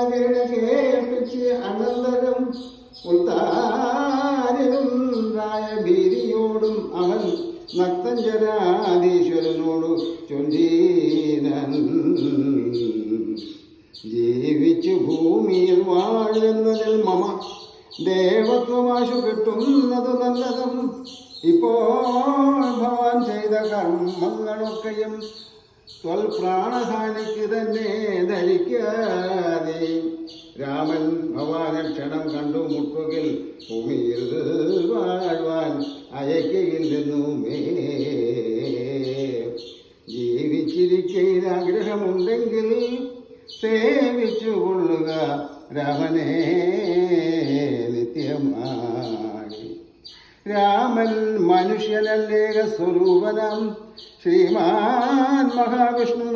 കേൾപ്പിച്ച് അനന്തരം ഉത്താരിലും ഭീതിയോടും അവൻ നക്തഞ്ചരാധീശ്വരനോടു ചൊല്ലീനൻ. ജീവിച്ചു ഭൂമിയിൽ വാഴുന്നതിൽ മമ ദേവത്വമാശു കിട്ടുന്നത് നല്ലതും. ഇപ്പോൾ ഭവാൻ ചെയ്ത കർമ്മങ്ങളൊക്കെയും പ്രാണഹാനിക്ക് തന്നെ ധരിക്കാതെ. രാമൻ ഭവാനെ ക്ഷണം കണ്ടു മുട്ടുകിൽ ഭൂമിയിൽ വാഴ്വാൻ അയക്കയില്ലെന്നുമേ. ജീവിച്ചിരിക്കയിൽ ആഗ്രഹമുണ്ടെങ്കിൽ സേവിച്ചു കൊള്ളുക രാമനെ നിത്യമായി. രാമൻ മനുഷ്യനല്ലേക സ്വരൂപനം ശ്രീമാൻ മഹാവിഷ്ണു